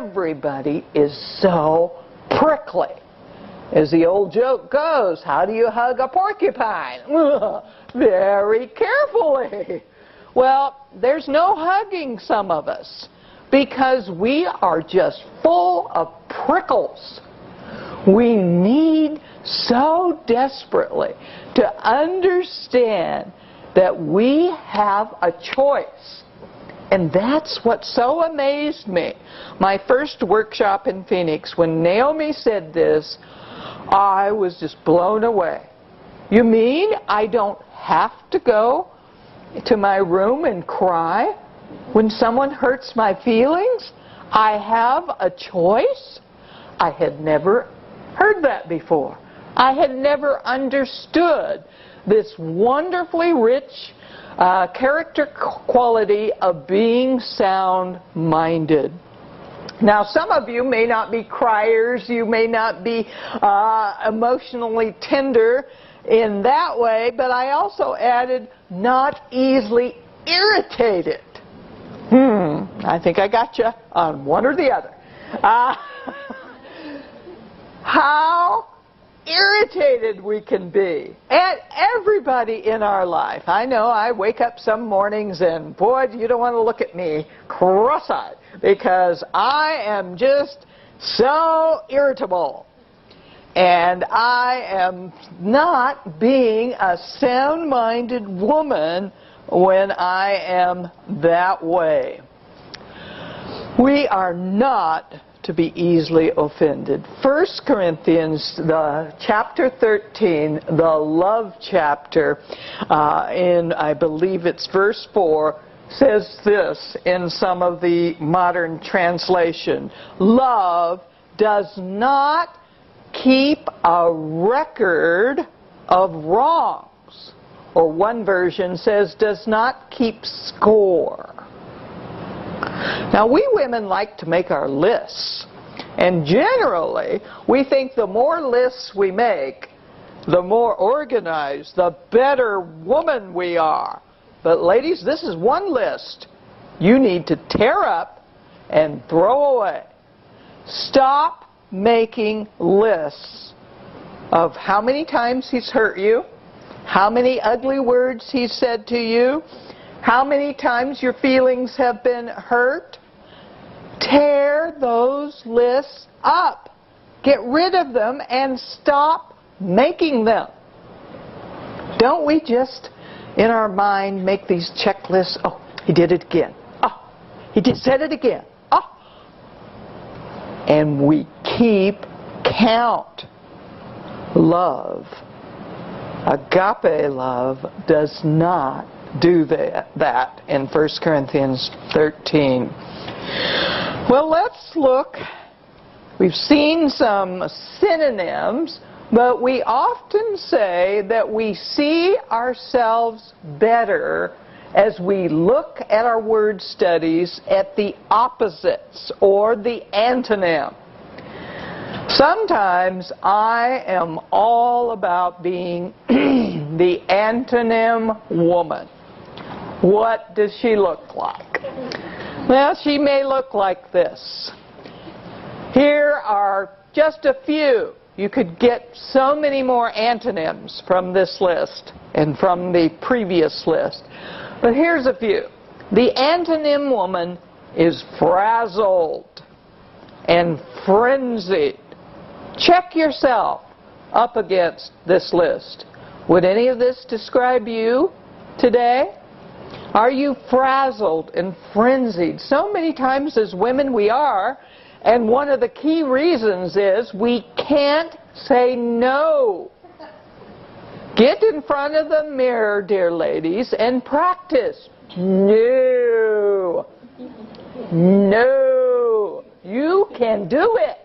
everybody is so prickly. As the old joke goes, how do you hug a porcupine? Very carefully. Well, there's no hugging some of us because we are just full of prickles. We need so desperately to understand that we have a choice. And that's what so amazed me. My first workshop in Phoenix, when Naomi said this, I was just blown away. You mean I don't have to go to my room and cry when someone hurts my feelings? I have a choice? I had never heard that before. I had never understood this wonderfully rich character quality of being sound-minded. Now, some of you may not be criers, you may not be emotionally tender in that way, but I also added not easily irritated. I think I got you on one or the other. How irritated we can be at everybody in our life. I know I wake up some mornings and boy, you don't want to look at me cross-eyed because I am just so irritable. And I am not being a sound-minded woman when I am that way. We are not to be easily offended. 1 Corinthians, chapter 13, the love chapter, in, I believe it's verse 4, says this in some of the modern translation. Love does not keep a record of wrongs. Or one version says does not keep score. Now, we women like to make our lists. And generally, we think the more lists we make, the more organized, the better woman we are. But ladies, this is one list you need to tear up and throw away. Stop making lists of how many times he's hurt you, how many ugly words he's said to you, how many times your feelings have been hurt. Tear those lists up. Get rid of them and stop making them. Don't we just, in our mind, make these checklists? Oh, he did it again. Oh, he said it again. Oh. And we keep count. Love, agape love, does not do that in 1 Corinthians 13. Well, let's look. We've seen some synonyms, but we often say that we see ourselves better as we look at our word studies at the opposites or the antonym. Sometimes I am all about being the antonym woman. What does she look like? Well, she may look like this. Here are just a few. You could get so many more antonyms from this list and from the previous list. But here's a few. The antonym woman is frazzled and frenzied. Check yourself up against this list. Would any of this describe you today? Are you frazzled and frenzied? So many times as women we are, and one of the key reasons is we can't say no. Get in front of the mirror, dear ladies, and practice. No. No. You can do it.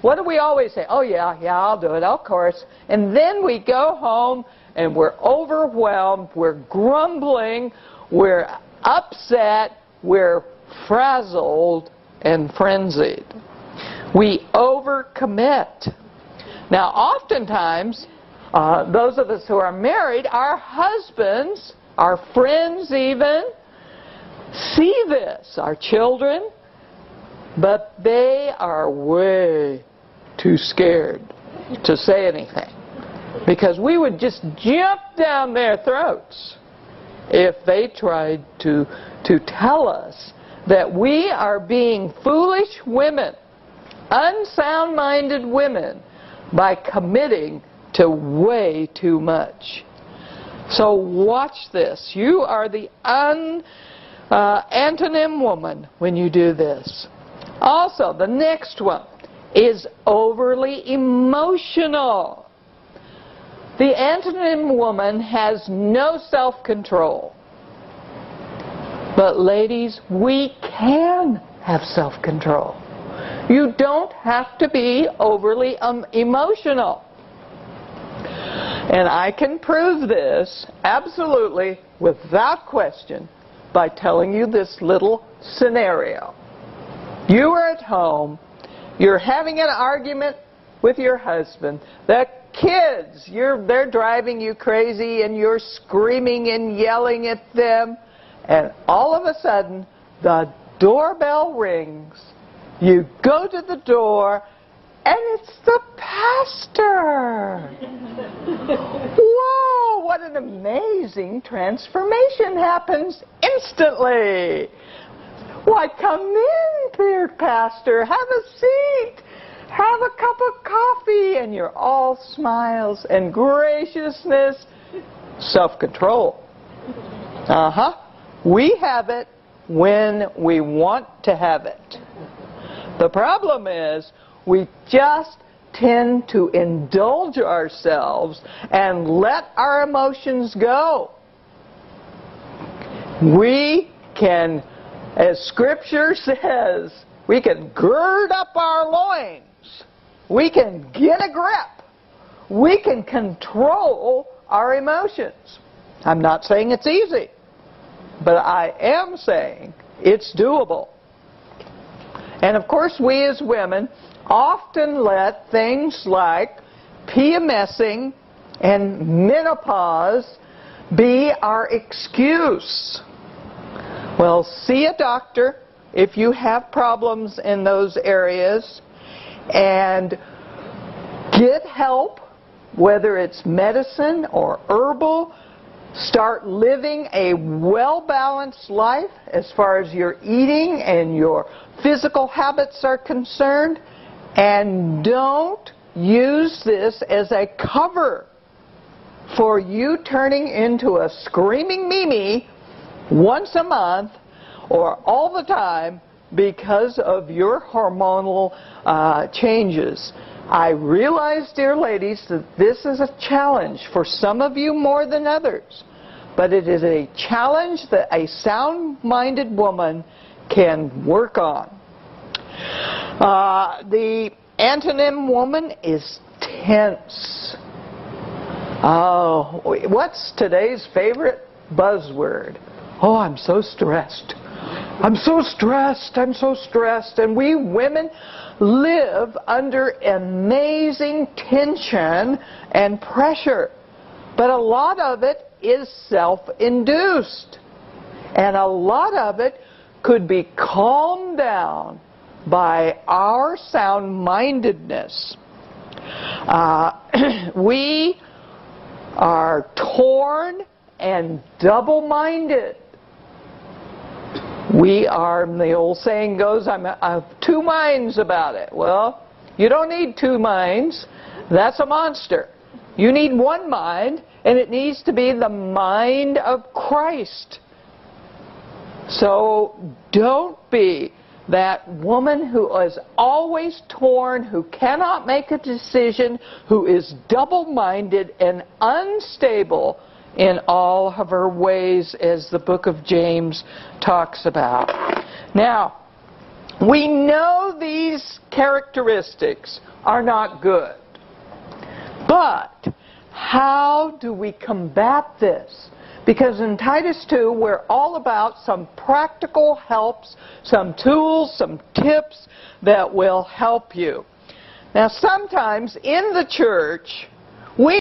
What do we always say? Oh, yeah, I'll do it, of course. And then we go home and we're overwhelmed, we're grumbling, we're upset, we're frazzled and frenzied. We overcommit. Now, oftentimes, those of us who are married, our husbands, our friends even, see this. Our children, but they are way too scared to say anything, because we would just jump down their throats if they tried to tell us that we are being foolish women, unsound-minded women, by committing to way too much. So watch this. You are the antonym woman when you do this. Also, the next one is overly emotional. The antonym woman has no self-control. But ladies, we can have self-control. You don't have to be overly emotional. And I can prove this absolutely without question by telling you this little scenario. You are at home, you're having an argument with your husband, the kids, they're driving you crazy and you're screaming and yelling at them, and all of a sudden the doorbell rings. You go to the door and it's the pastor. Whoa, what an amazing transformation happens instantly. Why, come in, dear pastor, have a seat, have a cup of coffee, and you're all smiles and graciousness, self-control. We have it when we want to have it. The problem is we just tend to indulge ourselves and let our emotions go. We can, as Scripture says, we can gird up our loins. We can get a grip. We can control our emotions. I'm not saying it's easy, but I am saying it's doable. And of course, we as women often let things like PMSing and menopause be our excuse. Well, see a doctor if you have problems in those areas, and get help, whether it's medicine or herbal. Start living a well-balanced life as far as your eating and your physical habits are concerned. And don't use this as a cover for you turning into a screaming Mimi once a month or all the time because of your hormonal changes. I realize, dear ladies, that this is a challenge for some of you more than others, but it is a challenge that a sound-minded woman can work on. The antonym woman is tense. Oh, what's today's favorite buzzword? Oh, I'm so stressed. I'm so stressed. I'm so stressed. And we women live under amazing tension and pressure. But a lot of it is self-induced. And a lot of it could be calmed down by our sound-mindedness. We are torn and double-minded. We are, the old saying goes, I have two minds about it. Well, you don't need two minds. That's a monster. You need one mind, and it needs to be the mind of Christ. So don't be that woman who is always torn, who cannot make a decision, who is double-minded and unstable in all of her ways, as the book of James talks about. Now, we know these characteristics are not good. But how do we combat this? Because in Titus 2, we're all about some practical helps, some tools, some tips that will help you. Now, sometimes in the church, we